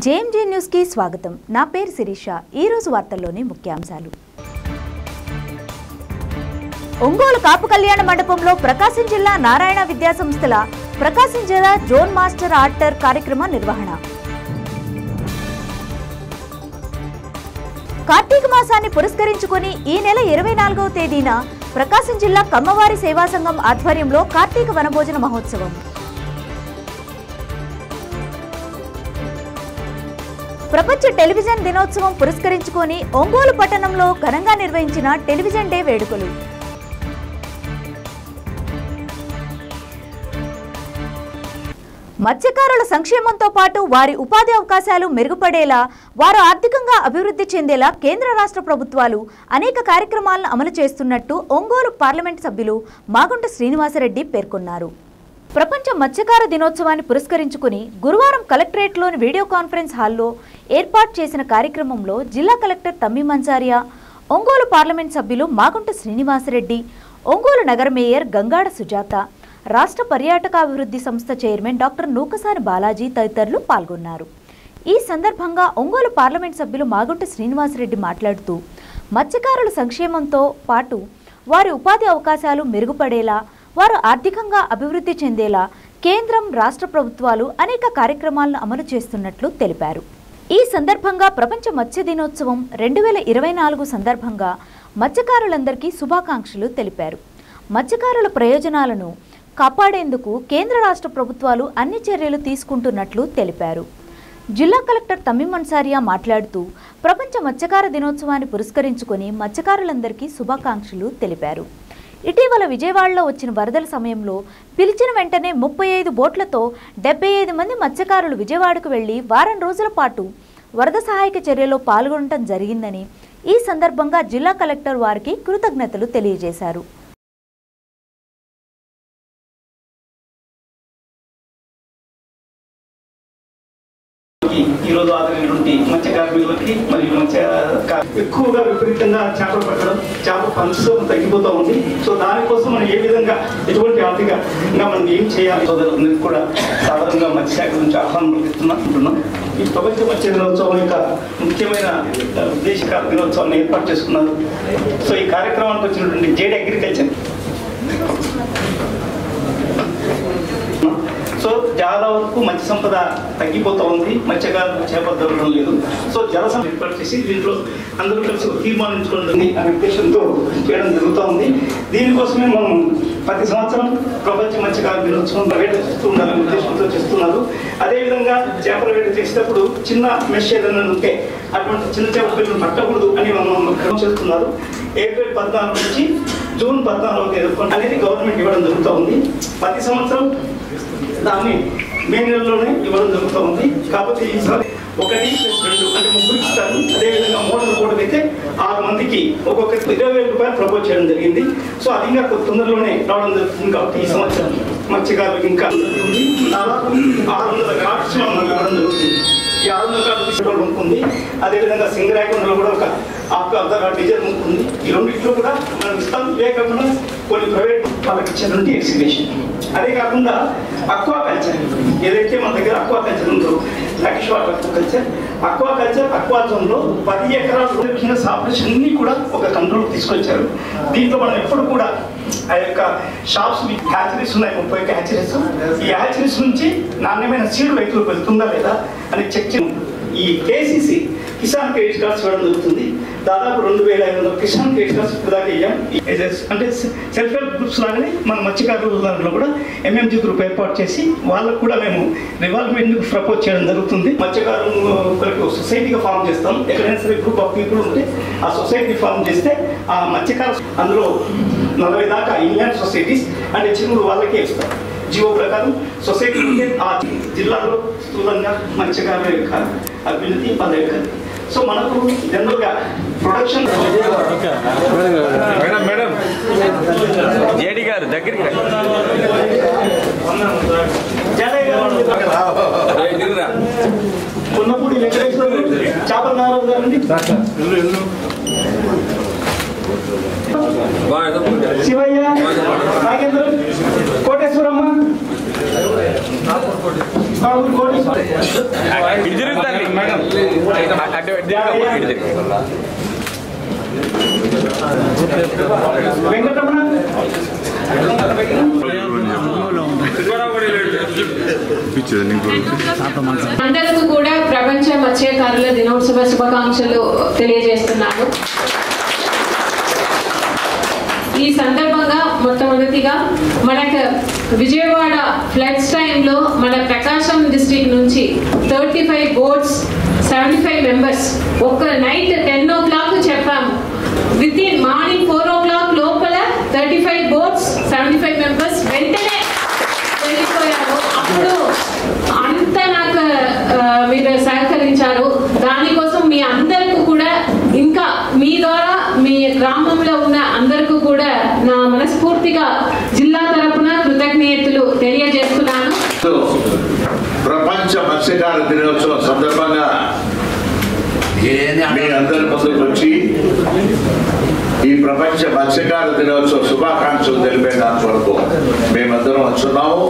JMJ news కి స్వాగతం। నా పేరు శిరీష। ఈ రోజు వార్తల్లోని ముఖ్యాంశాలు। ఒంగోలు కాపు కళ్యాణ మండపంలో ప్రకాశం జిల్లా నారాయణ విద్యా సంస్థల ప్రకాశం జిల్లా జోన్ మాస్టర్ ఆర్టర్ కార్యక్రమ నిర్వహణ। కార్తీక మాసాన్ని పురస్కరించుకొని ఈ నెల 24వ తేదీన ప్రకాశం జిల్లా కమ్మవారి సేవా సంఘం ఆధ్వర్యంలో కార్తీక వనభోజన మహోత్సవం। ప్రపంచ టెలివిజన్ దినోత్సవం పురస్కరించుకొని ఒంగోలు పట్టణంలో ఘనంగా నిర్వహించిన టెలివిజన్ డే వేడుకలు। మత్స్యకారుల సంక్షేమంతో పాటు వారి ఉపాధి అవకాశాలు మెరుగుపడేలా, వారు ఆర్థికంగా అభివృద్ధి చెందేలా కేంద్ర రాష్ట్ర ప్రభుత్వాలు అనేక కార్యక్రమాలను అమలు చేస్తున్నట్టు ఒంగోలు పార్లమెంట్ సభ్యులు మాగుంట శ్రీనివాసరెడ్డి పేర్కొన్నారు। ప్రపంచ మత్స్యకార దినోత్సవాన్ని పురస్కరించుకుని గురువారం కలెక్టరేట్లోని వీడియో కాన్ఫరెన్స్ హాల్లో ఏర్పాటు చేసిన కార్యక్రమంలో జిల్లా కలెక్టర్ తమ్మీం అన్సారియా, ఒంగోలు పార్లమెంట్ సభ్యులు మాగుంట శ్రీనివాసరెడ్డి, ఒంగోలు నగర మేయర్ గంగాడ సుజాత, రాష్ట్ర పర్యాటకాభివృద్ధి సంస్థ చైర్మన్ డాక్టర్ నూకసాని బాలాజీ తదితరులు పాల్గొన్నారు। ఈ సందర్భంగా ఒంగోలు పార్లమెంట్ సభ్యులు మాగుంట శ్రీనివాసరెడ్డి మాట్లాడుతూ, మత్స్యకారుల సంక్షేమంతో పాటు వారి ఉపాధి అవకాశాలు మెరుగుపడేలా, వారు ఆర్థికంగా అభివృద్ధి చెందేలా కేంద్రం రాష్ట్ర ప్రభుత్వాలు అనేక కార్యక్రమాలను అమలు చేస్తున్నట్లు తెలిపారు। ఈ సందర్భంగా ప్రపంచ మత్స్య దినోత్సవం 2024 సందర్భంగా మత్స్యకారులందరికీ శుభాకాంక్షలు తెలిపారు। మత్స్యకారుల ప్రయోజనాలను కాపాడేందుకు కేంద్ర రాష్ట్ర ప్రభుత్వాలు అన్ని చర్యలు తీసుకుంటున్నట్లు తెలిపారు। జిల్లా కలెక్టర్ తమ్మీం అన్సారియా మాట్లాడుతూ, ప్రపంచ మత్స్యకార దినోత్సవాన్ని పురస్కరించుకొని మత్స్యకారులందరికీ శుభాకాంక్షలు తెలిపారు। ఇటీవల విజయవాడలో వచ్చిన వరదల సమయంలో పిలిచిన వెంటనే 35 బోట్లతో 75 మంది మత్స్యకారులు విజయవాడకు వెళ్లి వారం రోజుల పాటు వరద సహాయక చర్యలో పాల్గొనడం జరిగిందని ఈ సందర్భంగా జిల్లా కలెక్టర్ వారికి కృతజ్ఞతలు తెలియజేశారు। ఈ రోజు ఆదరైనటువంటి మత్స్య కార్మికులకి మరియు ఎక్కువగా విపరీతంగా చేపలు పట్టడం, చేపల పంచడం తగ్గిపోతూ ఉంది। సో దానికోసం మనం ఏ విధంగా ఎటువంటి ఆర్థికంగా మనం ఏం చేయాలి సోదరులందరికీ కూడా సాధారణంగా మత్స్యశాఖ నుంచి ఆహ్వానం అంటున్నాం। ఈ ప్రపంచ మత్స్య దినోత్సవం యొక్క ముఖ్యమైన ఉద్దేశిక దినోత్సవాన్ని ఏర్పాటు చేసుకున్నారు। సో ఈ కార్యక్రమానికి వచ్చినటువంటి జేడ్ అగ్రికల్చర్ సో చాలా వరకు మత్స్య సంపద తగ్గిపోతూ ఉంది, మత్స్యకారులు చేపలు దొరకడం లేదు। సో జలసం ఏర్పాటు చేసి దీంట్లో అందరూ కలిసి తీర్మానించుకోండి అనే ఉద్దేశంతో చేయడం జరుగుతూ ఉంది। దీనికోసమే మనం ప్రతి సంవత్సరం ప్రపంచ మత్స్యకార దినోత్సవం వేట చేస్తూ ఉండాలనే ఉద్దేశంతో చేస్తున్నారు। అదేవిధంగా చేపల వేట చేసేటప్పుడు చిన్న మెష్ ఏదైనా ఉంటే అటువంటి చిన్న చేపల పిల్లలు పట్టకూడదు అని మనం చేస్తున్నారు। ఏప్రిల్ 14 నుంచి జూన్ 14వ తేదీ అనేది గవర్నమెంట్ ఇవ్వడం జరుగుతూ ఉంది। ప్రతి సంవత్సరం దాన్ని మే నెలలోనే ఇవ్వడం జరుగుతూ ఉంది। కాకపోతే ఈసారి 1+2 అంటే 3 ఇస్తారు। అదేవిధంగా మోడల్ కోడ్ అయితే 6 మందికి ఒక్కొక్కరికి 20,000 రూపాయలు ప్రపోజ్ చేయడం జరిగింది। సో అది ఇంకా తొందరలోనే రావడం జరుగుతుంది। కాబట్టి ఈ సంవత్సరం మత్స్యకారులకు ఇంకా దాదాపు 600 కార్డ్స్ ఇవ్వడం జరుగుతుంది। ఈ 600 కార్డు ఉంటుంది। అదేవిధంగా సింగరాయకొండలో కూడా ఒక డీజల్ ఉంటుంది। ఈ రెండింటిలో కూడా మనం ఇస్తాం। ఇవే కాకుండా కొన్ని ప్రైవేట్ వాళ్ళకి ఇచ్చేటువంటి ఎగ్జిబిషన్, అదే కాకుండా అక్వా కల్చర్ ఏదైతే మన దగ్గర అక్వా కల్చర్ ఉందో లక్ష అక్వా కల్చర్ అక్వా జోన్లో 10 ఎకరాలు బిజినెస్ ఆపరేషన్ అన్ని కూడా ఒక కంట్రోల్ తీసుకొచ్చారు। దీంట్లో మనం ఎప్పుడు కూడా ఆ యొక్క షాప్స్ హ్యాచరీస్ ఉన్నాయి, 30 హ్యాచరీస్। ఈ హ్యాచరీస్ నుంచి నాణ్యమైన సీడ్ రైతులకు వెళ్తుందా లేదా అని చెక్ చేయాలి। ఈ కేసీసీ కిసాన్ క్రెడిట్ కార్డ్స్ ఇవ్వడం జరుగుతుంది। దాదాపు 2,500 కిసాన్ క్రెడిట్ కార్డ్స్ ఇప్పటిదాకా ఇయ్యాం। అంటే సెల్ఫ్ హెల్ప్ గ్రూప్స్ లాగానే మన మత్స్యకారుల దాంట్లో కూడా MMG గ్రూప్ ఏర్పాటు చేసి వాళ్ళకు కూడా మేము రివాల్వ్మెంట్ ప్రపోజ్ చేయడం జరుగుతుంది। మత్స్యకారులకు సొసైటీగా ఫామ్ చేస్తాం। ఎక్కడైనా సరే గ్రూప్ ఆఫ్ పీపుల్ ఉంటే ఆ సొసైటీ ఫామ్ చేస్తే ఆ మత్స్యకారు అందులో 40 దాకా ఇంగ్లాండ్ సొసైటీస్ అంటే చిరువులు వాళ్ళకే ఇస్తాం। జీవో ప్రకారం సొసైటీ ఉంటే ఆ జిల్లాలో స్థూలంగా మత్స్యకారుల యొక్క అభివృద్ధి పొందగలదు। సో మనకు జనరల్గా ప్రొడక్షన్ మేడం జేడి గారు దగ్గరికి కొన్నపూడి వెంకటేశ్వర చేపల నారాయణ గారండి, శివయ్య, నాగేంద్ర, కోటేశ్వరమ్మ, వెంకటరమణ అందరికీ కూడా ప్రపంచ మత్స్యకారుల దినోత్సవ శుభాకాంక్షలు తెలియజేస్తున్నాను. ఈ సందర్భంగా మొట్టమొదటిగా మనకు విజయవాడ ఫ్లడ్స్ టైంలో మన ప్రకాశం డిస్ట్రిక్ట్ నుంచి 35 బోట్స్ 75 మెంబర్స్ ఒక్క నైట్ 10 o'clock చెప్పాము. విత్ ఇన్ మార్నింగ్ 4 o'clock లోపల 35 బోట్స్ 75 మెంబర్స్ వెంటనే వెళ్ళిపోయారు. అప్పుడు అంత నాకు మీరు సహకరించారు. దానికోసం మీ అందరికీ కూడా ఇంకా మీ ద్వారా మీ గ్రామంలో ఉన్న అందరికీ కూడా నా మనస్ఫూర్తిగా జిల్లా తరపున కృతజ్ఞతలు తెలియజేస్తున్నాను. ప్రపంచ మత్స్యకార దినోత్సవం సందర్భంగా మీ అందరి ముందుకు వచ్చి ఈ ప్రపంచ మత్స్యకార దినోత్సవ శుభాకాంక్షలు తెలిపే దాని కొరకు మేమందరం వచ్చున్నాము.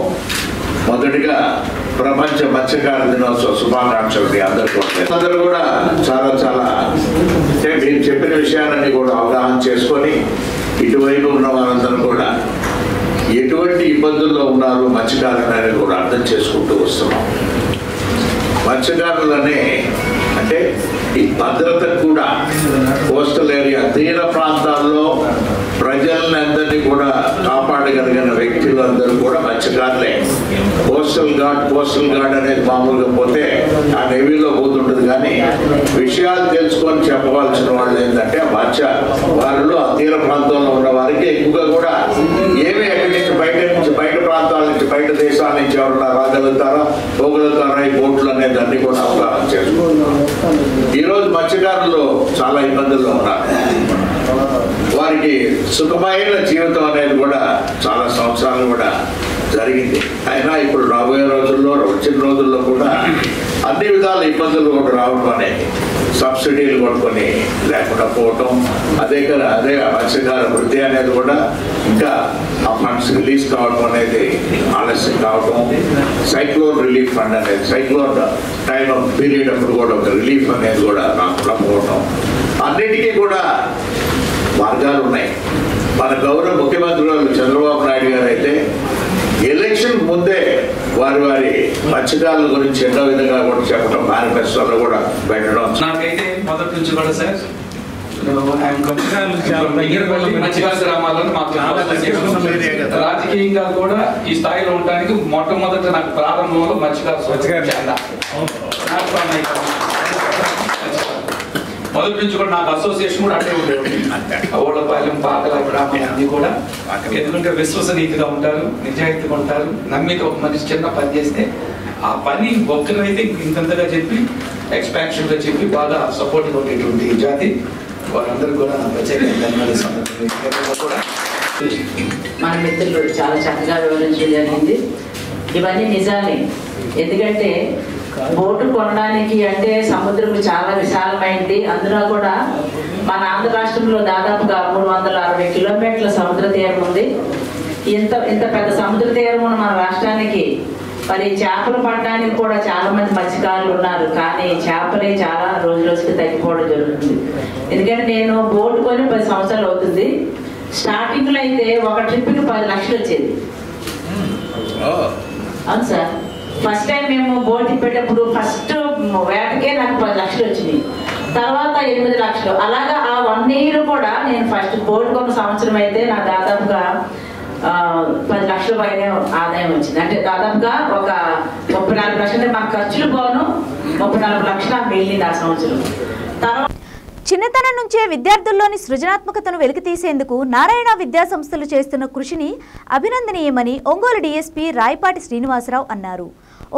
మొదటిగా ప్రపంచ మత్స్యకార దినోత్సవ శుభాకాంక్షలు మీ అందరికీ అందరూ కూడా చాలా చాలా అంటే మీరు చెప్పిన విషయాలన్నీ కూడా అవగాహన చేసుకొని ఇటువైపు ఉన్న వారందరూ కూడా ఎటువంటి ఇబ్బందుల్లో ఉన్నారు మత్స్యకారులు అనేది కూడా అర్థం చేసుకుంటూ వస్తున్నాం. మత్స్యకారులనే అంటే ఈ భద్రతకు కూడా కోస్టల్ ఏరియా తీర ప్రాంతాల్లో ప్రజల్ని అందరినీ కూడా కాపాడగలిగిన వ్యక్తులు అందరూ కూడా మత్స్యకారులే. కోస్టల్ గార్డ్ అనేది మామూలుగా పోతే ఆ నేవీలో పోతుంటుంది. కానీ విషయాలు తెలుసుకొని చెప్పవలసిన వాళ్ళు ఏంటంటే వాళ్ళు ఆ తీర ప్రాంతంలో ఉన్న వారికి ఎక్కువగా కూడా ఏమి ఎక్కడి నుంచి బయట ప్రాంతాల నుంచి బయట దేశాల నుంచి ఎవరన్నా రాగలుగుతారో పోగలుగుతారో ఈ బోట్లు అనేది అన్ని కూడా అవగాహన చేసుకుంటున్నారు. ఈరోజు మత్స్యకారులు చాలా ఇబ్బందుల్లో ఉన్నారు. వారికి సుఖమైన జీవితం అనేది కూడా చాలా సంవత్సరాలు కూడా జరిగింది. అయినా ఇప్పుడు రాబోయే రోజుల్లో వచ్చిన రోజుల్లో కూడా అన్ని విధాల ఇబ్బందులు కూడా రావడం అనేది సబ్సిడీలు కొట్టుకొని లేకుండా పోవటం అదే మత్స్యకార వృద్ధి అనేది కూడా ఇంకా ఆ ఫండ్స్ రిలీజ్ కావడం అనేది ఆలస్యం కావడం. సైక్లోన్ రిలీఫ్ ఫండ్ అనేది సైక్లోన్ టైం ఆఫ్ పీరియడ్ అప్పుడు కూడా ఒక రిలీఫ్ అనేది కూడా రాకుండా పోవటం అన్నిటికీ కూడా మార్గాలు ఉన్నాయి. మన గౌరవ ముఖ్యమంత్రి చంద్రబాబు నాయుడు గారు అయితే ఎలక్షన్ ముందే వారి మత్స్యకారుల గురించి ఎన్నో విధంగా కూడా చెప్పడం మేనిఫెస్టోలో కూడా పెట్టడం. నాకైతే మొదటి నుంచి కూడా సార్ మత్స్యకార గ్రామాలను రాజకీయంగా కూడా ఈ స్థాయిలో ఉండడానికి మొట్టమొదట నాకు ప్రారంభంలో మత్స్యకార మొదటి నుంచి కూడా నాకు అసోసియేషన్ కూడా అంటే ఉండేది. ఓళ్ళపాలెం పాకల గ్రామం అన్ని కూడా ఎందుకంటే విశ్వసనీయంగా ఉంటారు, నిజాయితీగా ఉంటారు. నమ్మితే ఒక మనిషి చిన్న పని చేస్తే ఆ పని ఒక్కరైతే ఇంతంతగా చెప్పి ఎక్స్పాన్షన్ గా చెప్పి బాగా సపోర్ట్ ఉండేటువంటి జాతి వారందరూ కూడా ప్రత్యేక ధన్యవాదాలు కూడా మన మిత్రులు చాలా చక్కగా వివరించడం జరిగింది. ఇవన్నీ నిజాలే. ఎందుకంటే బోటు కొనడానికి అంటే సముద్రం చాలా విశాలమైంది. అందులో కూడా మన ఆంధ్ర రాష్ట్రంలో దాదాపుగా 360 కిలోమీటర్ల సముద్ర తీరం ఉంది. ఇంత పెద్ద సముద్ర తీరం ఉన్న మన రాష్ట్రానికి మరి చేపలు పట్టడానికి కూడా చాలా మంది మత్స్యకారులు ఉన్నారు. కానీ చేపలే చాలా రోజుకి తగ్గిపోవడం జరుగుతుంది. ఎందుకంటే నేను బోటు కొని 10 సంవత్సరాలు అవుతుంది. స్టార్టింగ్ లో అయితే ఒక ట్రిప్కి 10 లక్షలు వచ్చేది. అవును సార్. ఫస్ట్ టైం మేము బోట్ పెట్టేప్పుడు ఫస్ట్ వేటకే నాకు 10 లక్షలు వచ్చినాయి. తర్వాత 8 లక్షలు. అలాగా ఆ 1 year కూడా నేను ఫస్ట్ బోట్ కొన్న సంవత్సరం అయితే నాకు దాదాపుగా 10 లక్షల పైన ఆదాయం వచ్చింది. అంటే దాదాపుగా ఒక 34 లక్షలు మాకు ఖర్చులు పోను 34 లక్షలు నాకు మిగిలింది ఆ సంవత్సరం. తర్వాత చిన్నతనం నుంచే విద్యార్థుల్లోని సృజనాత్మకతను వెలికితీసేందుకు నారాయణ విద్యా సంస్థలు చేస్తున్న కృషిని అభినందనీయమని ఒంగోలు డీఎస్పీ రాయపాటి శ్రీనివాసరావు అన్నారు.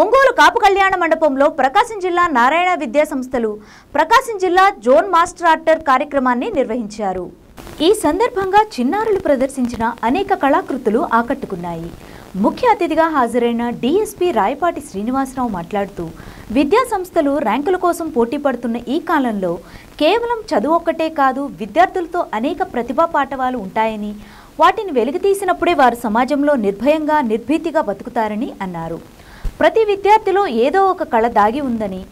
ఒంగోలు కాపు కళ్యాణ మండపంలో ప్రకాశం జిల్లా నారాయణ విద్యా సంస్థలు ప్రకాశం జిల్లా జోన్ మాస్టర్ ఆర్టర్ కార్యక్రమాన్ని నిర్వహించారు. ఈ సందర్భంగా చిన్నారులు ప్రదర్శించిన అనేక కళాకృతులు ఆకట్టుకున్నాయి. ముఖ్య అతిథిగా హాజరైన డీఎస్పీ రాయపాటి శ్రీనివాసరావు మాట్లాడుతూ విద్యా సంస్థలు ర్యాంకుల కోసం పోటీ పడుతున్న ఈ కాలంలో కేవలం చదువు ఒక్కటే కాదు, విద్యార్థులతో అనేక ప్రతిభా పాఠవాలు ఉంటాయని, వాటిని వెలికితీసినప్పుడే వారు సమాజంలో నిర్భయంగా నిర్భీతిగా బతుకుతారని అన్నారు. ప్రతి విద్యార్థిలో ఏదో ఒక కళ దాగి ఉందని,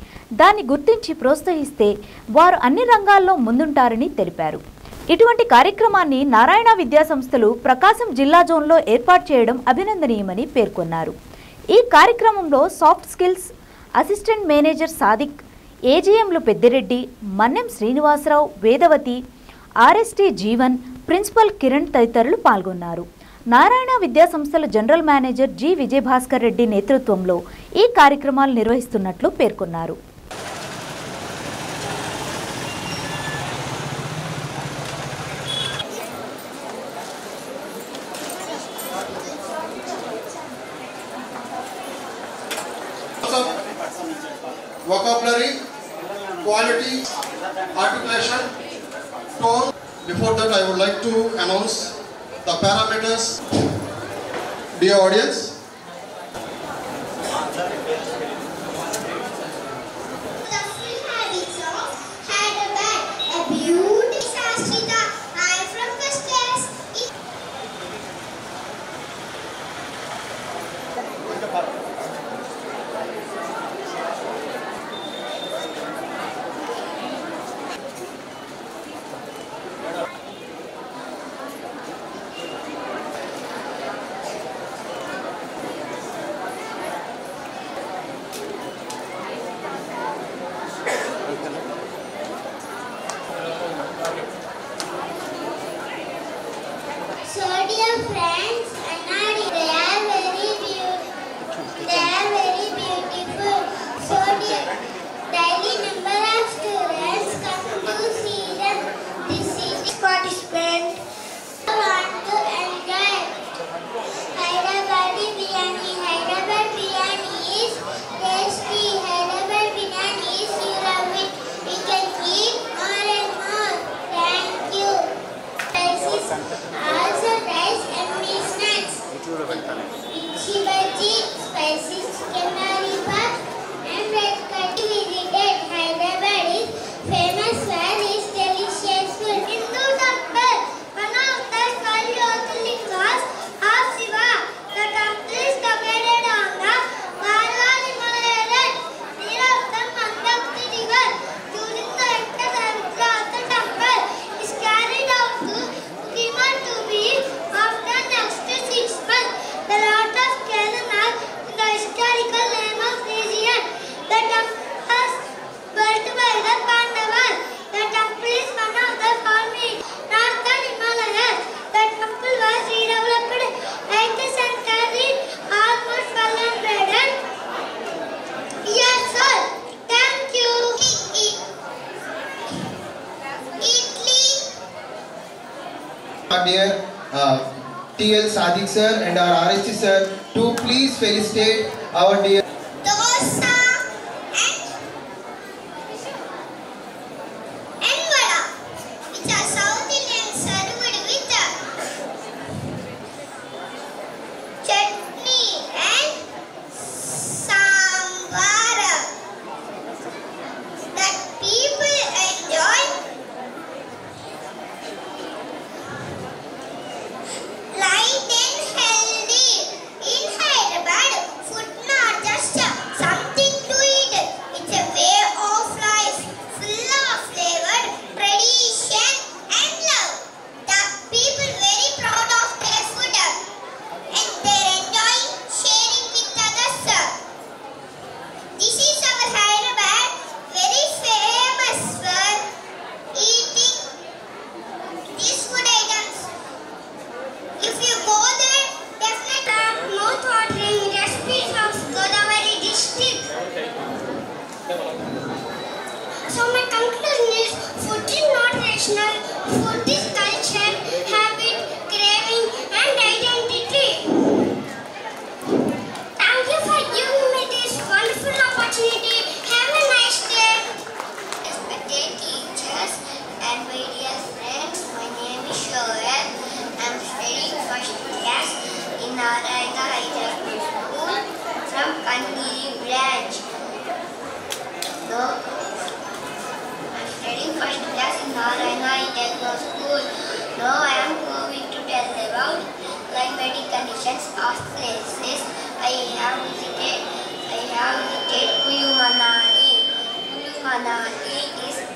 దాన్ని గుర్తించి ప్రోత్సహిస్తే వారు అన్ని రంగాల్లో ముందుంటారని తెలిపారు. ఇటువంటి కార్యక్రమాన్ని నారాయణ విద్యా సంస్థలు ప్రకాశం జిల్లా జోన్లో ఏర్పాటు చేయడం అభినందనీయమని పేర్కొన్నారు. ఈ కార్యక్రమంలో soft skills assistant manager Sadiq, ఏజీఎంలు పెద్దిరెడ్డి, మన్నెం శ్రీనివాసరావు, వేదవతి, ఆర్ఎస్టీ జీవన్, ప్రిన్సిపల్ కిరణ్ తదితరులు పాల్గొన్నారు. నారాయణ విద్యా సంస్థల general manager G Vijayabhaskar Reddy నేతృత్వంలో ఈ కార్యక్రమాలు నిర్వహిస్తున్నట్లు పేర్కొన్నారు. Vocabulary, quality, articulation, tone. Before that, I would like to announce the parameters. Dear audience, dear TL Sadik sir and our RST sir to please felicitate our dear Dosa and vada, which are South Indian served with chutney and sambar that people enjoy. Light and healthy. In Hyderabad, food not just something to eat. It's a way of life, full of flavor, tradition and love. The people very proud of their food and they enjoy sharing with others. This is our Hyderabad, very famous for eating these food items. If you go there, definitely mouth-watering recipes of Godavari district. So my conclusion is, food is not rational, food is culture, habit, craving and identity. Thank you for giving me this wonderful opportunity. Have a nice day. Respected teachers and my dear friends, my name is Shoaib. I'm studying first class in Narayana High School from Kandiri branch. No, I'm studying first class in Narayana High School. Now I am going to tell about climatic conditions of places I have visited.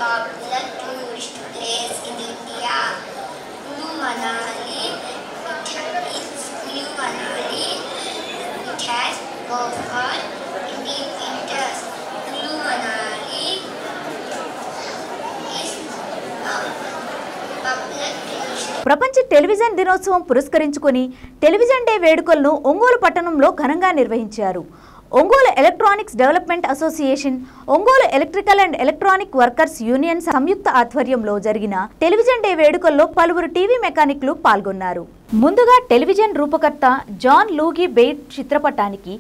popular tourist place in India. Kulu Manali, it has snowfall in the winters. Kulu Manali is popular tourist. ప్రపంచ television దినోత్సవం పురస్కరించుకొని television day వేడుకలను ఒంగోలు పట్టణంలో ఘనంగా నిర్వహించారు. Ongole electronics development association, Ongole electrical and electronic workers union సంయుక్త ఆధ్వర్యంలో జరిగిన టెలివిజన్ డే వేడుకల్లో పలువురు టీవీ మెకానిక్లు పాల్గొన్నారు. ముందుగా టెలివిజన్ రూపకర్త జాన్ లూగి బెయిట్ చిత్రపటానికి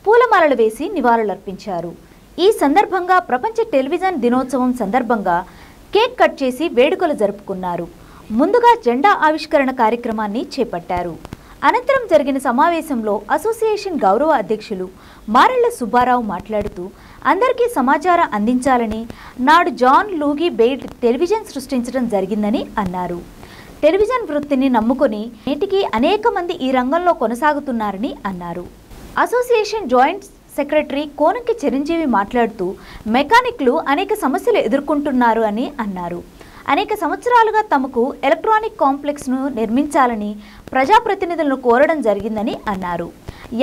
పూలమాలలు వేసి నివాళులర్పించారు. ఈ సందర్భంగా ప్రపంచ టెలివిజన్ దినోత్సవం సందర్భంగా కేక్ కట్ చేసి వేడుకలు జరుపుకున్నారు. ముందుగా జెండా ఆవిష్కరణ కార్యక్రమాన్ని చేపట్టారు. అనంతరం జరిగిన సమావేశంలో అసోసియేషన్ గౌరవ అధ్యక్షులు మారెళ్ల సుబ్బారావు మాట్లాడుతూ అందరికీ సమాచారం అందించాలని, నాడు జాన్ లూగి బెయిట్ టెలివిజన్ సృష్టించడం జరిగిందని అన్నారు. టెలివిజన్ వృత్తిని నమ్ముకొని నేటికి అనేక మంది ఈ రంగంలో కొనసాగుతున్నారని అన్నారు. Association joint secretary Konanki Chiranjeevi మాట్లాడుతూ మెకానిక్లు అనేక సమస్యలు ఎదుర్కొంటున్నారు అని అన్నారు. అనేక సంవత్సరాలుగా తమకు ఎలక్ట్రానిక్ కాంప్లెక్స్ను నిర్మించాలని ప్రజాప్రతినిధులను కోరడం జరిగిందని అన్నారు.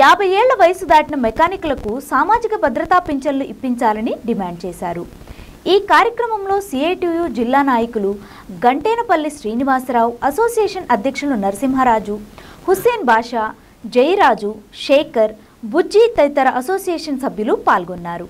50 ఏళ్ల వయసు దాటిన మెకానిక్లకు సామాజిక భద్రతా పింఛన్లు ఇప్పించాలని డిమాండ్ చేశారు. ఈ కార్యక్రమంలో సిఐటియు జిల్లా నాయకులు గంటేనపల్లి శ్రీనివాసరావు, అసోసియేషన్ అధ్యక్షులు నరసింహరాజు, హుస్సేన్ బాషా, జయరాజు, శేఖర్, బుజ్జి తదితర అసోసియేషన్ సభ్యులు పాల్గొన్నారు.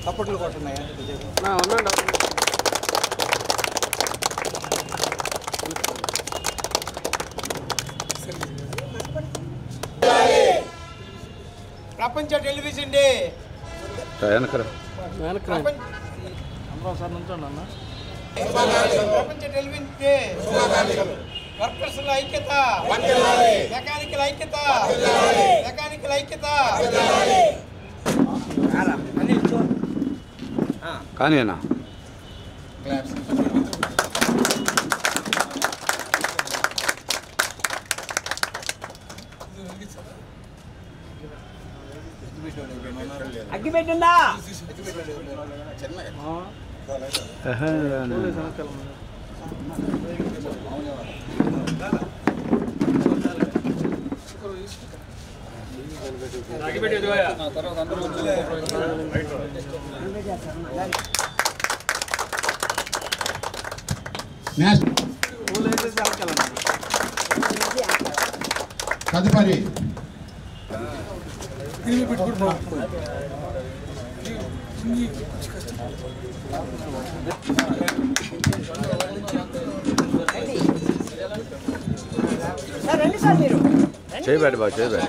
చప్పట్లు కొట్టున్నాయా? ప్రపంచ టెలివిజన్ డే ప్రపంచ టెలివిజన్ డే వర్కర్స్ల ఐక్యత, మెకానికల్ ఐక్యత, మెకానికల్ ఐక్యత. కానీనా అగ్గి పెట్టిందా? తదుపరి చేయబడి బాగా చేయబడి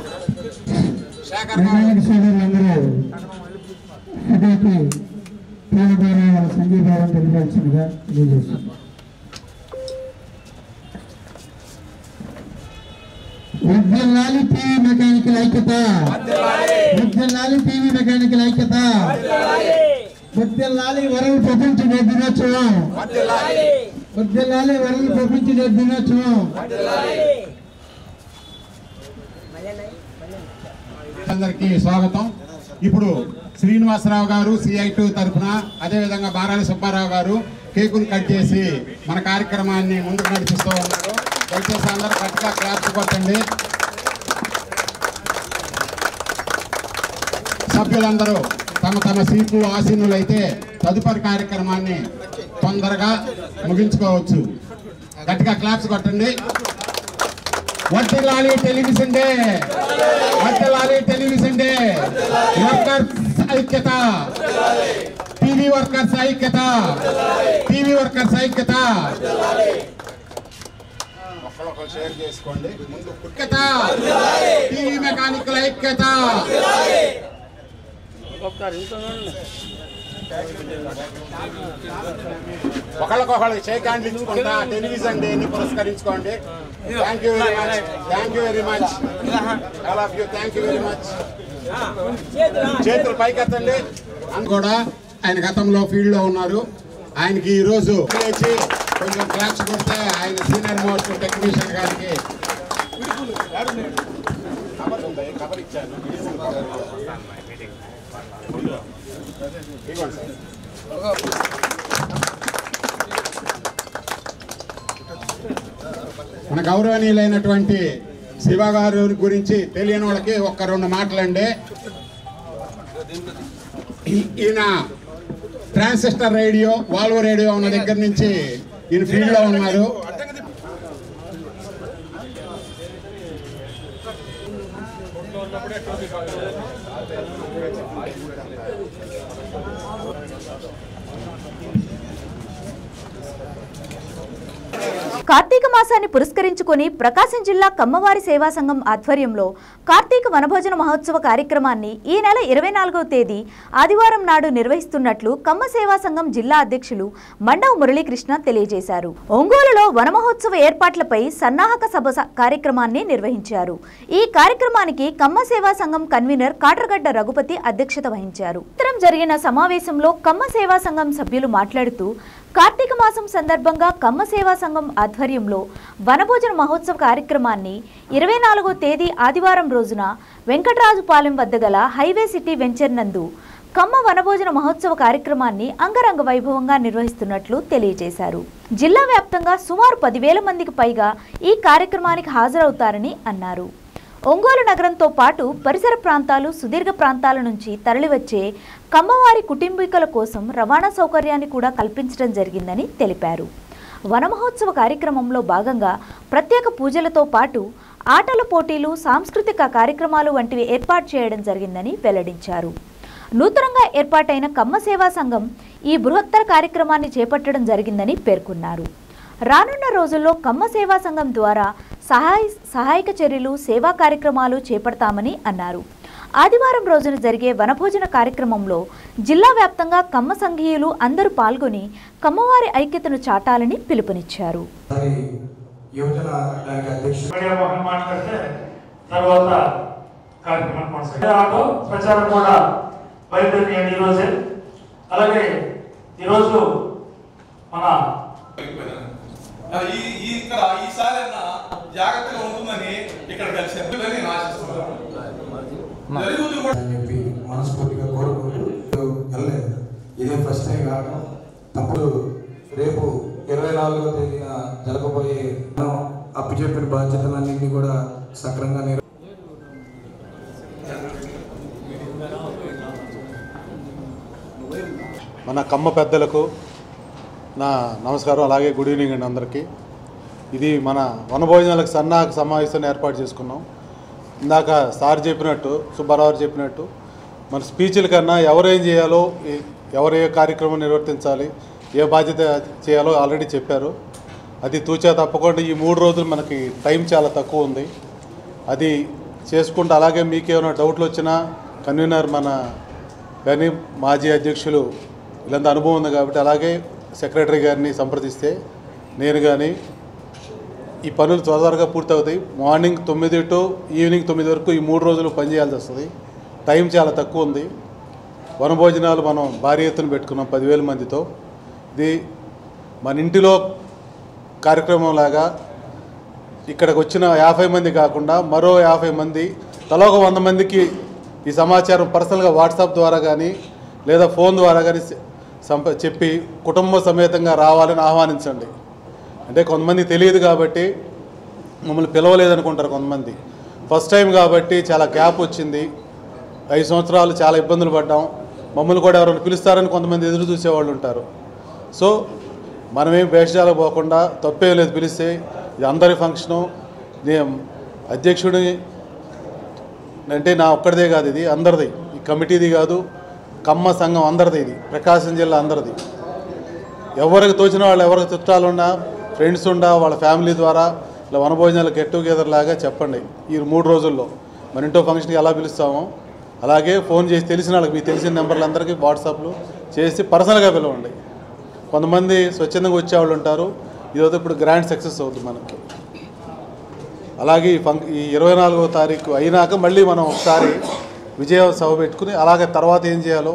సంఘీభావం తెలియాల్సిందిగా తెలియజేస్తుంది. ఉద్యలాలి టీవీ మెకానికల్ ఐక్యత, ఉద్యలాలి టీవీ మెకానికల్ ఐక్యత, ఉద్యలాలి వరల్డ్ ప్రపంచ దినోత్సవం, ఉద్యలాలి వరల్డ్ ప్రపంచ దినోత్సవం. అందరికీ స్వాగతం. ఇప్పుడు శ్రీనివాసరావు గారు సిఐ2 తరఫున, అదేవిధంగా బారాలి సుబ్బారావు గారు కేకును కట్ చేసి మన కార్యక్రమాన్ని ముందుకు నడిపిస్తూ ఉన్నారు. దయచేసి అందరూ గట్టిగా క్లాప్స్ కొట్టండి. సభ్యులందరూ తమ తమ సీట్లు ఆసీనులైతే తదుపరి కార్యక్రమాన్ని తొందరగా ముగించుకోవచ్చు. గట్టిగా క్లాప్స్ కొట్టండి. వర్ధిల్లాలి టెలివిజన్ డే, వర్ధిల్లాలి టెలివిజన్ డే. వర్కర్స్ ఐక్యత, టీవీ వర్కర్స్ ఐక్యత, టీవీ వర్కర్స్ ఐక్యత. ఒకళ్ళొకళ్ళు షేర్ చేసుకోండి. ముందు ఐక్యత, టీవీ మెకానికల్ ఐక్యత. ఒకళ్ళకొకళ్ళు షేక్ హ్యాండ్ ఇచ్చుకుంటా టెలివిజన్ డేని పురస్కరించుకోండి. Thank you very much, thank you very much, all of you, thank you very much. చేతులు పైకెత్తండి. కూడా ఆయన గతంలో ఫీల్డ్లో ఉన్నారు. ఆయనకి ఈరోజు లేచి కొంచెం క్లాప్స్ కొడితే ఆయన సీనియర్ మోస్ట్ టెక్నీషియన్ గారికి కబర్ ఇచ్చాను. మన గౌరవనీయులైనటువంటి శివ గారి గురించి తెలియని వాళ్ళకి ఒక్క 2 మాటలండి. ఈయన ట్రాన్సిస్టర్ రేడియో, వాల్వో రేడియో ఉన్న దగ్గర నుంచి ఈయన ఫీల్డ్లో ఉన్నారు. కార్తీక మాసాన్ని పురస్కరించుకొని ప్రకాశం జిల్లా కమ్మవారి సేవా సంఘం ఆధ్వర్యంలో కార్తీక వనభోజన మహోత్సవ కార్యక్రమాన్ని ఈ నెల 24వ తేదీ ఆదివారం నాడు నిర్వహిస్తున్నట్లు కమ్మ సేవా సంఘం జిల్లా అధ్యక్షులు మండవ మురళీకృష్ణ తెలియజేశారు. ఒంగోలులో వన మహోత్సవ ఏర్పాట్లపై సన్నాహక సభ కార్యక్రమాన్ని నిర్వహించారు. ఈ కార్యక్రమానికి కమ్మ సేవా సంఘం కన్వీనర్ కాట్రగడ్డ రఘుపతి అధ్యక్షత వహించారు. జరిగిన సమావేశంలో కమ్మ సేవా సంఘం సభ్యులు మాట్లాడుతూ కార్తీక మాసం సందర్భంగా కమ్మ సేవా సంఘం ఆధ్వర్యంలో వనభోజన మహోత్సవ కార్యక్రమాన్ని 24వ తేదీ ఆదివారం రోజున వెంకటరాజుపాలెం వద్ద గల హైవే సిటీ వెంచర్ నందు కమ్మ వనభోజన మహోత్సవ కార్యక్రమాన్ని అంగరంగ వైభవంగా నిర్వహిస్తున్నట్లు తెలియజేశారు. జిల్లా వ్యాప్తంగా సుమారు 10,000 మందికి పైగా ఈ కార్యక్రమానికి హాజరవుతారని అన్నారు. ఒంగోలు నగరంతో పాటు పరిసర ప్రాంతాలు, సుదీర్ఘ ప్రాంతాల నుంచి తరలివచ్చే కమ్మవారి కుటుంబీకుల కోసం రవాణా సౌకర్యాన్ని కూడా కల్పించడం జరిగిందని తెలిపారు. వనమహోత్సవ కార్యక్రమంలో భాగంగా ప్రత్యేక పూజలతో పాటు ఆటల పోటీలు, సాంస్కృతిక కార్యక్రమాలు వంటివి ఏర్పాటు చేయడం జరిగిందని వెల్లడించారు. నూతనంగా ఏర్పాటైన కమ్మ సేవా సంఘం ఈ బృహత్తర కార్యక్రమాన్ని చేపట్టడం జరిగిందని పేర్కొన్నారు. రానున్న రోజుల్లో కమ్మ సేవా సంఘం ద్వారా సహాయక చర్యలు, సేవా కార్యక్రమాలు చేపడతామని అన్నారు. ఆదివారం రోజున జరిగే వనభోజన కార్యక్రమంలో జిల్లా వ్యాప్తంగా కమ్మ సంఘీయులు అందరూ పాల్గొని కమ్మవారి ఐక్యతను చాటాలని పిలుపునిచ్చారు. ప్రచారం కూడా బయలుదేరియండి ఈరోజే. అలాగే ఈరోజు మన ఈసారి జాగ్రత్తగా ఉంటుందని ఇక్కడ కలిసి నేను ఆశిస్తున్నాను. మనస్ఫూర్తిగా కోరుకుంటూ వెళ్ళలేదు. ఇదే ఫస్ట్ టైం కావడం తప్పుడు. రేపు 24వ తేదీన జరగబోయే అప్పు చెప్పిన బాధ్యతలన్నింటినీ కూడా సక్రమంగా మన కమ్మ పెద్దలకు నా నమస్కారం. అలాగే గుడ్ ఈవినింగ్ అండి అందరికీ. ఇది మన వనభోజనాలకు సన్నాహక సమావేశాన్ని ఏర్పాటు చేసుకున్నాం. ఇందాక సార్ చెప్పినట్టు, సుబ్బారావు చెప్పినట్టు మన స్పీచ్ల కన్నా ఎవరేం చేయాలో, ఎవరు ఏ కార్యక్రమం నిర్వర్తించాలి, ఏ బాధ్యత చేయాలో ఆల్రెడీ చెప్పారు. అది తూచా తప్పకుండా ఈ 3 రోజులు మనకి టైం చాలా తక్కువ ఉంది. అది చేసుకుంటూ అలాగే మీకేమైనా డౌట్లు వచ్చినా కన్వీనర్ మన కానీ మాజీ అధ్యక్షులు వీళ్ళంతా అనుభవం ఉంది కాబట్టి అలాగే సెక్రటరీ గారిని సంప్రదిస్తే నేను కానీ ఈ పనులు త్వరగా పూర్తవుతాయి. మార్నింగ్ 9 to ఈవినింగ్ 9 వరకు ఈ 3 రోజులు పనిచేయాల్సి వస్తుంది. టైం చాలా తక్కువ ఉంది. వనభోజనాలు మనం భారీ ఎత్తున పెట్టుకున్నాం 10,000 మందితో. ఇది మన ఇంటిలో కార్యక్రమం లాగా ఇక్కడికి వచ్చిన 50 మంది కాకుండా మరో 50 మంది, తలా ఒక 100 మందికి ఈ సమాచారం పర్సనల్గా వాట్సాప్ ద్వారా కానీ లేదా ఫోన్ ద్వారా కానీ చెప్పి కుటుంబ సమేతంగా రావాలని ఆహ్వానించండి. అంటే కొంతమంది తెలియదు కాబట్టి మమ్మల్ని పిలవలేదనుకుంటారు కొంతమంది. ఫస్ట్ టైం కాబట్టి చాలా గ్యాప్ వచ్చింది. 5 సంవత్సరాలు చాలా ఇబ్బందులు పడ్డాం. మమ్మల్ని కూడా ఎవరైనా పిలుస్తారని కొంతమంది ఎదురు చూసేవాళ్ళు ఉంటారు. సో మనమేం వేషాలకు పోకుండా తప్పేం లేదు, పిలిస్తే ఇది అందరి ఫంక్షను. అధ్యక్షుడిని అంటే నా ఒక్కడిదే కాదు, ఇది అందరిది. ఈ కమిటీది కాదు, కమ్మ సంఘం అందరిది. ఇది ప్రకాశం జిల్లా అందరిది. ఎవరికి తోచిన వాళ్ళు, ఎవరికి చుట్టాలున్నా, ఫ్రెండ్స్ ఉండా, వాళ్ళ ఫ్యామిలీ ద్వారా ఇలా వనభోజనాలు గెట్ టుగెదర్ లాగా చెప్పండి. ఈ 3 రోజుల్లో మన ఇంట్లో ఫంక్షన్కి ఎలా పిలుస్తామో అలాగే ఫోన్ చేసి తెలిసిన వాళ్ళకి, మీకు తెలిసిన నెంబర్లు అందరికీ వాట్సాప్లో చేసి పర్సనల్గా పిలవండి. కొంతమంది స్వచ్ఛందంగా వచ్చేవాళ్ళు ఉంటారు. ఈరోజు ఇప్పుడు గ్రాండ్ సక్సెస్ అవుతుంది మనకి. అలాగే ఈ 24వ తారీఖు అయినాక మళ్ళీ మనం ఒకసారి విజయ సభ పెట్టుకుని అలాగే తర్వాత ఏం చేయాలో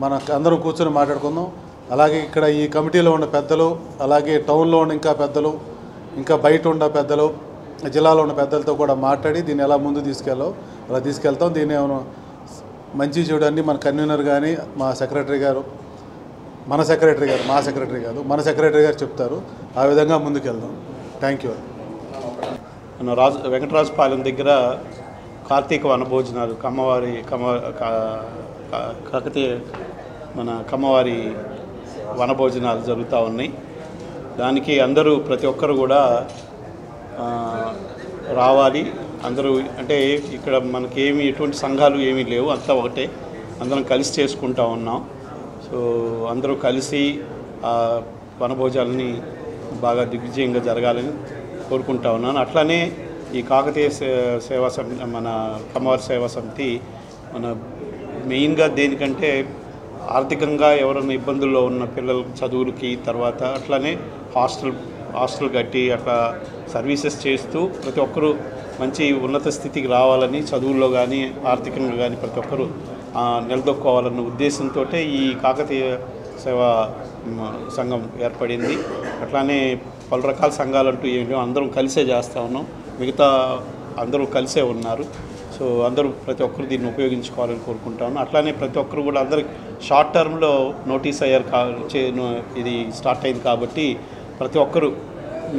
మనకు అందరం కూర్చొని మాట్లాడుకుందాం. అలాగే ఇక్కడ ఈ కమిటీలో ఉన్న పెద్దలు, అలాగే టౌన్లో ఉన్న ఇంకా పెద్దలు, ఇంకా బయట ఉన్న పెద్దలు, జిల్లాలో ఉన్న పెద్దలతో కూడా మాట్లాడి దీన్ని ఎలా ముందు తీసుకెళ్ళో అలా తీసుకెళ్తాం. దీన్ని ఏమైనా మంచి చూడండి మన కన్వీనర్ కానీ మా సెక్రటరీ గారు మా సెక్రటరీ గారు చెప్తారు. ఆ విధంగా ముందుకెళ్దాం. Thank you. మన వెంకటరాజుపాలెం దగ్గర కార్తీక వనభోజనాలు కాకతీయ మన కమ్మవారి వనభోజనాలు జరుగుతూ ఉన్నాయి. దానికి అందరూ ప్రతి ఒక్కరు కూడా రావాలి. అందరూ అంటే ఇక్కడ మనకి ఎటువంటి సంఘాలు ఏమీ లేవు, అంతా ఒకటే, అందరం కలిసి చేసుకుంటూ ఉన్నాం. సో అందరూ కలిసి వనభోజనాలని బాగా దిగ్విజయంగా జరగాలని కోరుకుంటా ఉన్నాను. అట్లానే ఈ కాకతీయ సేవా సమితి, మన కమ్మవారి సేవా సమితి మన మెయిన్గా దేనికంటే ఆర్థికంగా ఎవరైనా ఇబ్బందుల్లో ఉన్న పిల్లల చదువులకి, తర్వాత అట్లానే హాస్టల్ కట్టి అట్లా సర్వీసెస్ చేస్తూ ప్రతి ఒక్కరూ మంచి ఉన్నత స్థితికి రావాలని, చదువుల్లో కానీ ఆర్థికంగా కానీ ప్రతి ఒక్కరూ నిలదొక్కోవాలన్న ఉద్దేశంతో ఈ కాకతీయ సేవా సంఘం ఏర్పడింది. అట్లానే పలు రకాల సంఘాలంటూ ఏమి అందరం కలిసే చేస్తూ ఉన్నాం. మిగతా అందరూ కలిసే ఉన్నారు. సో అందరూ ప్రతి ఒక్కరు దీన్ని ఉపయోగించుకోవాలని కోరుకుంటా ఉన్నాం. అట్లానే ప్రతి ఒక్కరు కూడా అందరికి షార్ట్ టర్మ్లో నోటీస్ అయ్యారు ఇది స్టార్ట్ అయింది కాబట్టి ప్రతి ఒక్కరు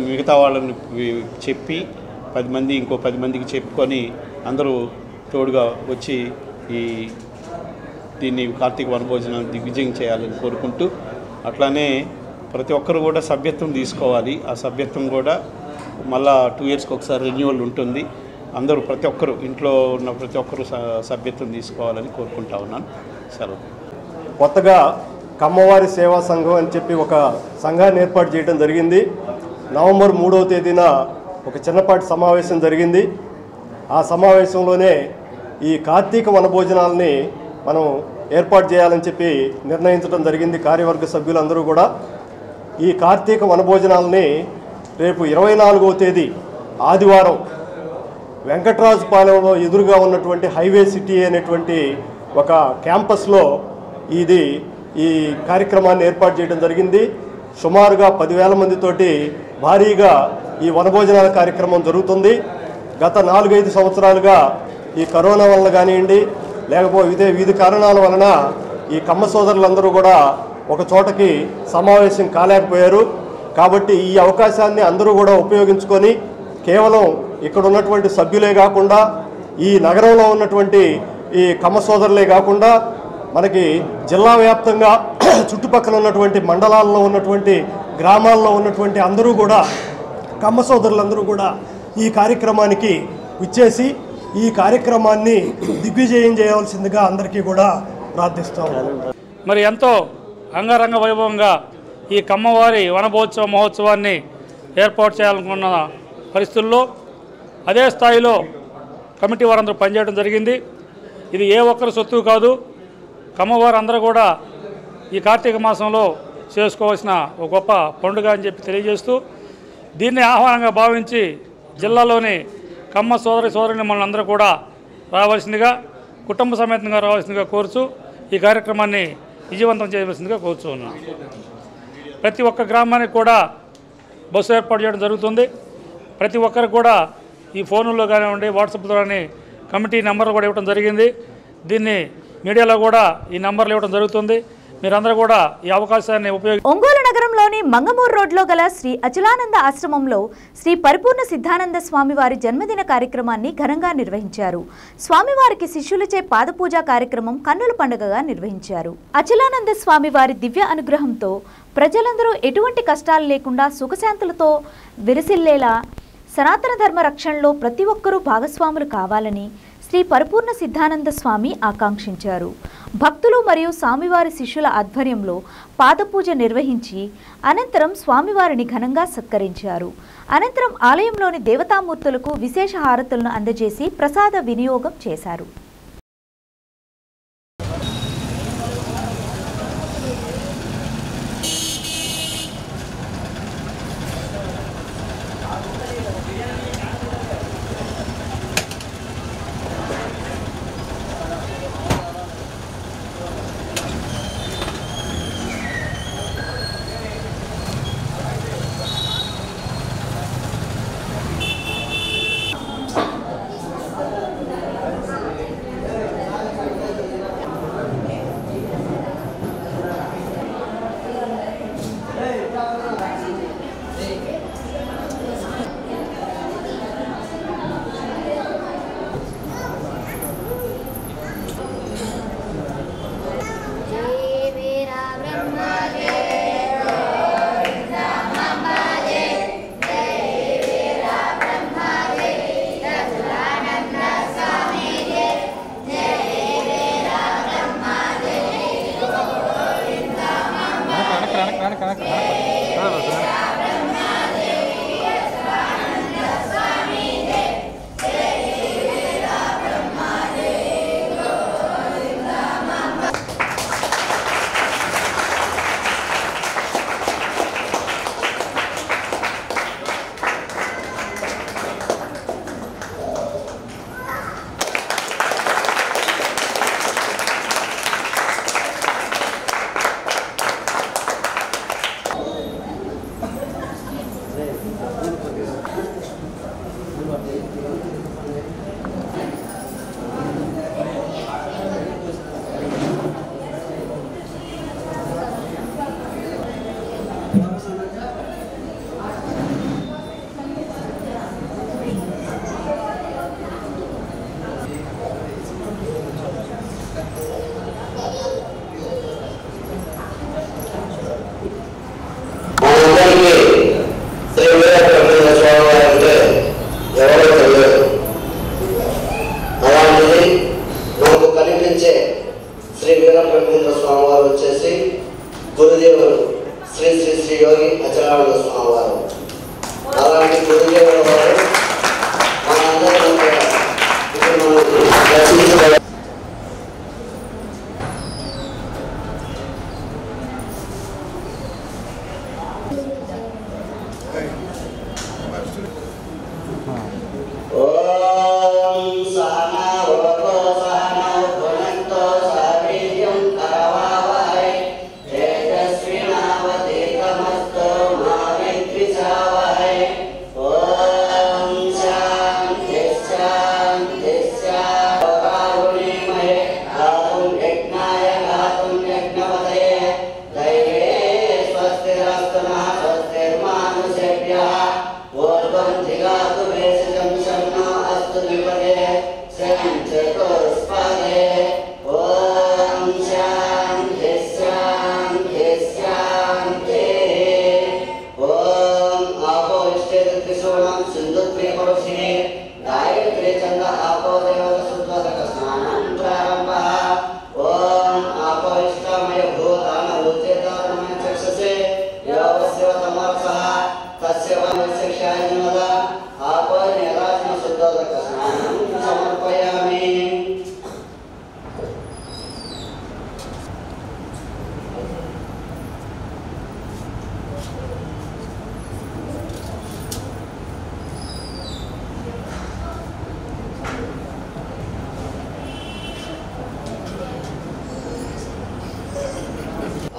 మిగతా వాళ్ళని చెప్పి 10 మంది ఇంకో 10 మందికి చెప్పుకొని అందరూ తోడుగా వచ్చి దీన్ని కార్తీక వనభోజనాన్ని దిగ్విజయం చేయాలని కోరుకుంటూ, అట్లానే ప్రతి ఒక్కరు కూడా సభ్యత్వం తీసుకోవాలి. ఆ సభ్యత్వం కూడా మళ్ళా 2 ఇయర్స్కి ఒకసారి రెన్యువల్ ఉంటుంది. అందరూ ప్రతి ఒక్కరు ఇంట్లో ఉన్న ప్రతి ఒక్కరు సభ్యత్వం తీసుకోవాలని కోరుకుంటా ఉన్నాను. సెలవు. కొత్తగా కమ్మవారి సేవా సంఘం అని చెప్పి ఒక సంఘాన్ని ఏర్పాటు చేయడం జరిగింది. నవంబర్ 3వ తేదీన ఒక చిన్నపాటి సమావేశం జరిగింది. ఆ సమావేశంలోనే ఈ కార్తీక వనభోజనాలని మనం ఏర్పాటు చేయాలని చెప్పి నిర్ణయించడం జరిగింది. కార్యవర్గ సభ్యులందరూ కూడా ఈ కార్తీక వనభోజనాలని రేపు 24వ తేదీ ఆదివారం వెంకటరాజుపాలెంలో ఎదురుగా ఉన్నటువంటి హైవే సిటీ అనేటువంటి ఒక క్యాంపస్లో ఈ కార్యక్రమాన్ని ఏర్పాటు చేయడం జరిగింది. సుమారుగా 10,000 మందితోటి భారీగా ఈ వనభోజనాల కార్యక్రమం జరుగుతుంది. గత 4-5 సంవత్సరాలుగా ఈ కరోనా వలన కానివ్వండి, లేకపోతే వివిధ కారణాల వలన ఈ కమ్మ సోదరులందరూ కూడా ఒక చోటకి సమావేశం కాలేకపోయారు. కాబట్టి ఈ అవకాశాన్ని అందరూ కూడా ఉపయోగించుకొని కేవలం ఇక్కడ ఉన్నటువంటి సభ్యులే కాకుండా ఈ నగరంలో ఉన్నటువంటి ఈ కమ్మ సోదరులే కాకుండా మనకి జిల్లా వ్యాప్తంగా చుట్టుపక్కల ఉన్నటువంటి మండలాల్లో ఉన్నటువంటి గ్రామాల్లో ఉన్నటువంటి అందరూ కూడా కమ్మ సోదరులందరూ కూడా ఈ కార్యక్రమానికి విచ్చేసి ఈ కార్యక్రమాన్ని దిగ్విజయం చేయవలసిందిగా అందరికీ కూడా ప్రార్థిస్తాము. మరి ఎంతో అంగరంగ వైభవంగా ఈ కమ్మవారి వనభోత్సవ మహోత్సవాన్ని ఏర్పాటు చేయాలనుకున్న పరిస్థితుల్లో అదే స్థాయిలో కమిటీ వారందరూ పనిచేయడం జరిగింది. ఇది ఏ ఒక్కరి సొత్తు కాదు. కమ్మవారు అందరూ కూడా ఈ కార్తీక మాసంలో చేసుకోవాల్సిన ఒక గొప్ప పండుగ అని చెప్పి తెలియజేస్తూ దీన్ని ఆహ్వానంగా భావించి జిల్లాలోని కమ్మ సోదరి మనందరూ కూడా రావాల్సిందిగా, కుటుంబ సమేతంగా రావాల్సిందిగా కోరుచు ఈ కార్యక్రమాన్ని విజయవంతం చేయవలసిందిగా కోరుచు ఉన్నాను. ప్రతి ఒక్క గ్రామానికి కూడా బస్సు ఏర్పాటు చేయడం జరుగుతుంది. ప్రతి ఒక్కరు కూడా ఈ ఫోన్లో కానివ్వండి, వాట్సాప్లో కానీ కమిటీ నెంబర్లు కూడా ఇవ్వడం జరిగింది. దీన్ని మీడియాలో కూడా ఈ నెంబర్లు ఇవ్వడం జరుగుతుంది. మీరందరూ కూడా ఈ అవకాశాన్ని ఒంగోలు నగరంలోని మంగమూరు రోడ్లో గల శ్రీ అచలానంద ఆశ్రమంలో శ్రీ పరిపూర్ణ సిద్ధానంద స్వామివారి జన్మదిన కార్యక్రమాన్ని ఘనంగా నిర్వహించారు. స్వామివారికి శిష్యులచే పాదపూజ కార్యక్రమం కన్నుల పండుగగా నిర్వహించారు. అచలానంద స్వామివారి దివ్య అనుగ్రహంతో ప్రజలందరూ ఎటువంటి కష్టాలు లేకుండా సుఖశాంతులతో విరసిల్లేలా సనాతన ధర్మ రక్షణలో ప్రతి ఒక్కరూ భాగస్వాములు కావాలని శ్రీ పరిపూర్ణ సిద్ధానంద స్వామి ఆకాంక్షించారు. భక్తులు మరియు స్వామివారి శిష్యుల ఆధ్వర్యంలో పాదపూజ నిర్వహించి అనంతరం స్వామివారిని ఘనంగా సత్కరించారు. అనంతరం ఆలయంలోని దేవతామూర్తులకు విశేష హారతులను అందజేసి ప్రసాద వినియోగం చేశారు.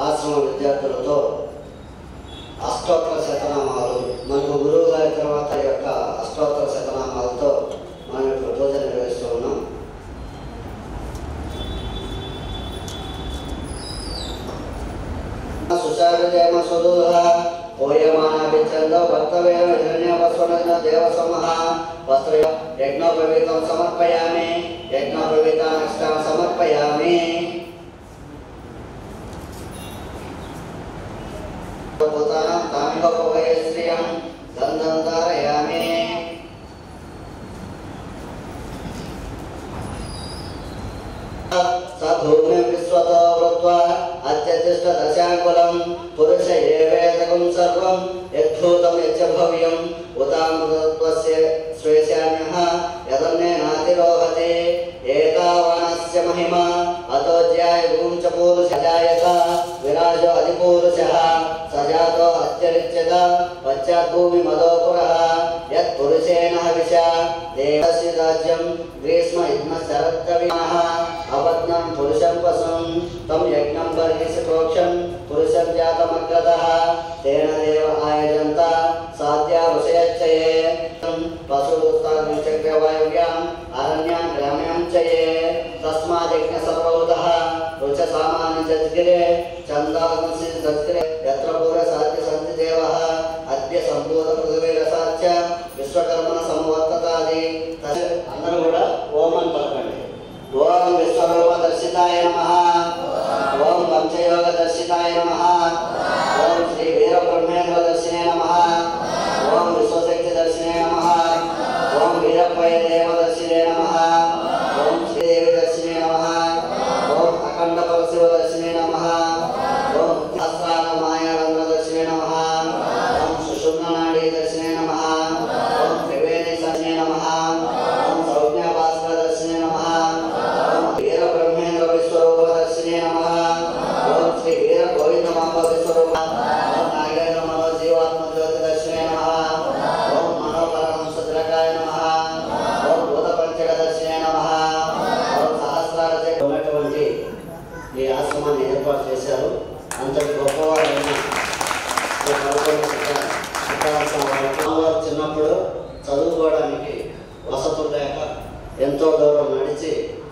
ఆశ్రమ విద్యార్థులతో అష్టోత్తర శతనామాలు మనకు గురువు గారి తర్వాత యొక్క అష్టోత్తర శతనామాలతో మనం ఇప్పుడు పూజ నిర్వహిస్తూ ఉన్నాం. సుశారదేమ సుదూహ పోయమాన విచందో భక్తవేమ హిరణ్యవస్వనగ్న దేవసమః వస్త్ర యజ్ఞోపవీతం సమర్పయామి యజ్ఞోపవీతానష్టాం సమర్పయామి. భూతానాం తామిహోపవయ శ్రియం గంధం ధారయామి. సధూమిం విశ్వతో వృత్వా అత్యతిష్ట దశాంకులం పురుష ఏవేదకం సర్వం యద్భూతం యచ్చ భవ్యం ఉతామృతత్వస్య శ్వేశాన్యః యదన్నేనాతిరోహతే ఏతావానస్య మహిమ అతోజ్యాయగుం చ పూరుషజాయత విరాజో అధిపూరుషః సజాతో అత్యరిచ్యత పశ్చాద్భూమి మదోపురః యత్పురుషేణ హవిషా దేవస్య రాజ్యం గ్రీష్మ యుగ్మ శరత్తవినః అవజ్ఞం పురుషం పశుం తం యజ్ఞం బర్హిష ప్రోక్షం పురుషం జాతమగ్రతః తేన దేవ ఆయజంత సాధ్యా ఋషయచ్చయే పశుస్తాగ్నిచక్రవాయువ్యాం అరణ్యాం గ్రామ్యాం చయే తస్మాద్ సర్వౌతః రుచ సామాన్య జద్గిరే చందాంసి జద్గిరే యత్ర పూర సాధ్య సంతి దేవః అద్య సంభూత పృథివీరసాచ విశ్వకర్మణ సంవర్తతాది. అందరూ కూడా ఓం అని పలకండి. ఓం విశ్వరూప దర్శితాయ నమః, ఓం పంచయోగ దర్శితాయ నమః, ఓం శ్రీ వీర బ్రహ్మేంద్ర దర్శినే నమః, ఓం విశ్వశక్తి దర్శినే నమః, ఓం వీరభయ దేవ దర్శినే నమః, ఓం శ్రీదేవి దర్శినే నమః, ఓం అఖండ పరశివ దర్శినే నమః, ఓం సహస్రార మాయా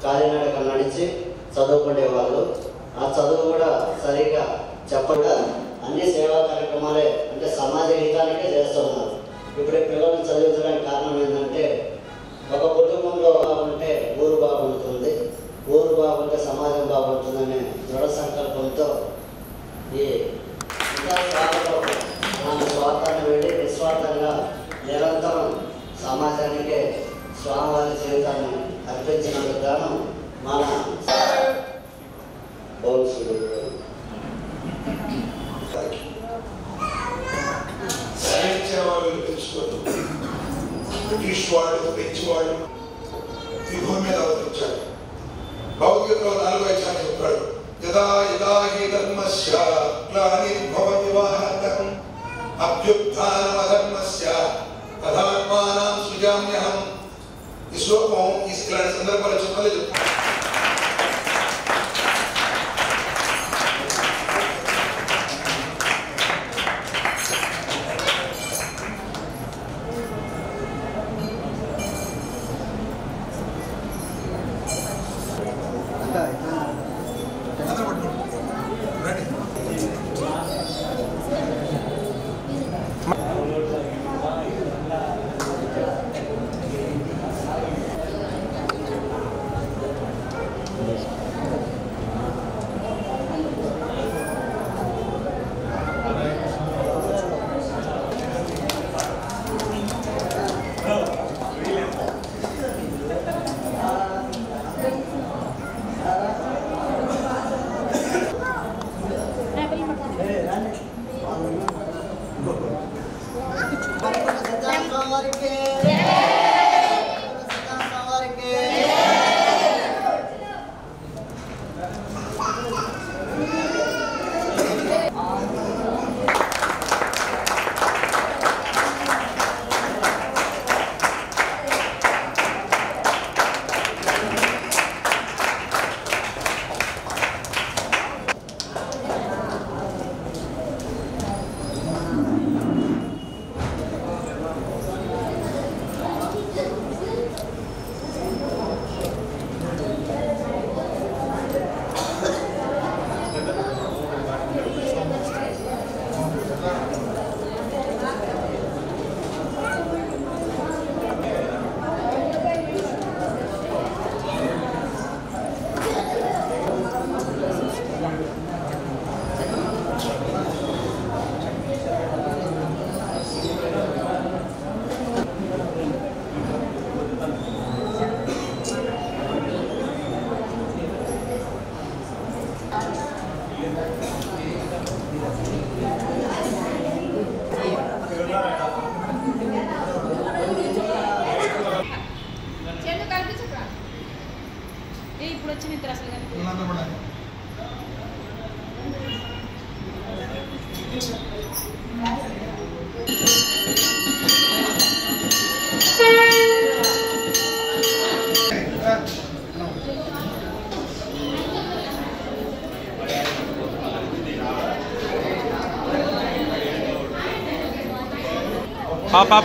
కాలినడక నడిచి చదువుకునేవాళ్ళు. ఆ చదువు కూడా సరిగ్గా చెప్పకుండా అన్ని సేవా కార్యక్రమాలే అంటే సమాజ హితానికే చేస్తున్నారు. ఇప్పుడు పిల్లల్ని చదివించడానికి కారణం ఏంటంటే ఒక కుటుంబంలో ఉంటే ఊరు బాగుంటుంది, ఊరు బాగుంటే సమాజం బాగుంటుందనే దృఢ సంకల్పంతో ఈ స్వార్థాన్ని వెళ్ళి నిస్వార్థంగా నిరంతరం సమాజానికే స్వామివారి జీవితాన్ని అర్పించినందుకు గాను మన బ్రిటిష్ వాళ్ళు ఫ్రెంచ్ వాళ్ళు ఈ భూమి మీద అవతరించారు. భౌతికంలో 4 అధ్యాయం చెప్పాడు. యదా యదా హి ధర్మస్య గ్లానిర్భవతి వాహకం అభ్యుత్థానం అధర్మస్య తదాత్మానాం సృజామ్యహం. ఈ శ్లోకం ఇలాంటి సందర్భాలు చెప్పాలి చెప్తాను.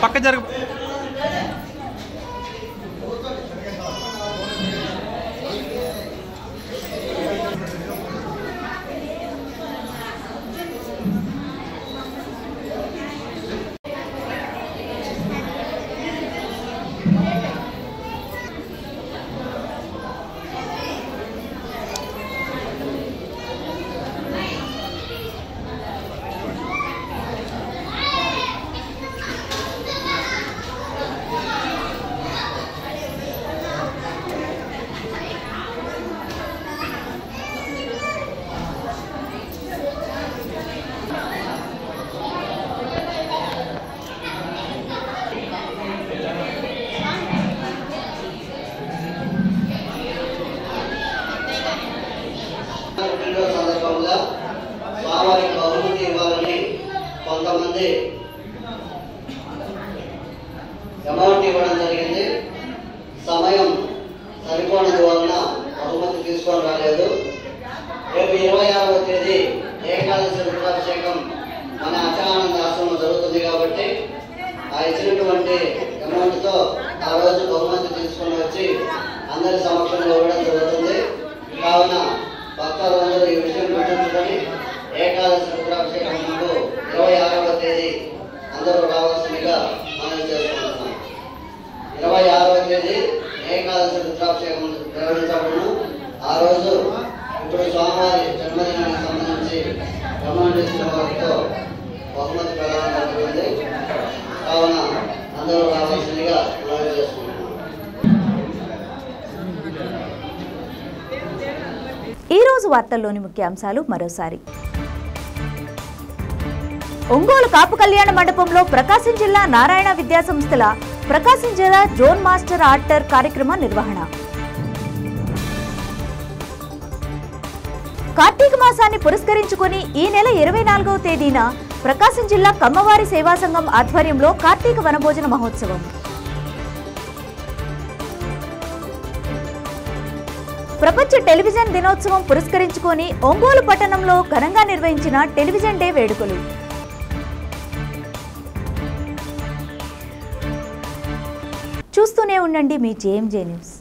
పక్క జరుగు. సందర్భంగా స్వామివారికి బహుమతి ఇవ్వాలని కొంతమంది అమౌంట్ ఇవ్వడం జరిగింది. సమయం సరిపోవడం వలన బహుమతి తీసుకొని రాలేదు. రేపు 26వ తేదీ ఏకాదశి రుద్రాభిషేకం మన అచలానంద ఆశ్రమం జరుగుతుంది కాబట్టి ఆ ఇచ్చినటువంటి అమౌంట్తో ఆ రోజు బహుమతి తీసుకొని వచ్చి అందరి సమక్షంలో ఇవ్వడం జరుగుతుంది. కావున భక్తులందరూ ఈ విషయం గుర్తుంచుకొని ఏకాదశి రుద్రాభిషేకం ముందు 26వ తేదీ అందరూ రావాల్సిందిగా మనం చేసుకుంటున్నాం. 26వ తేదీ ఏకాదశి రుద్రాభిషేకం నిర్వహించబడును. ఆ రోజు ఇప్పుడు స్వామివారి జన్మదినానికి సంబంధించి బ్రహ్మాండేశ్వర వారితో బహుమతి ప్రదానం జరుగుతుంది. కావున అందరూ రావాల్సిందిగా మనం చేసుకుంటున్నాం. ఈ రోజు వార్తల్లోని ముఖ్యాంశాలు మరోసారి. ఒంగోలు కాపు కళ్యాణ మండపంలో ప్రకాశం జిల్లా నారాయణ విద్యా సంస్థల ప్రకాశం జిల్లా జోన్ మాస్టర్ ఆర్టర్ కార్యక్రమ నిర్వహణ. కార్తీక మాసాన్ని పురస్కరించుకుని ఈ నెల 24వ తేదీన ప్రకాశం జిల్లా కమ్మవారి సేవా సంఘం ఆధ్వర్యంలో కార్తీక వనభోజన మహోత్సవం. ప్రపంచ టెలివిజన్ దినోత్సవం పురస్కరించుకొని ఒంగోలు పట్టణంలో ఘనంగా నిర్వహించిన టెలివిజన్ డే వేడుకలు. చూస్తూనే ఉండండి మీ JMJ న్యూస్.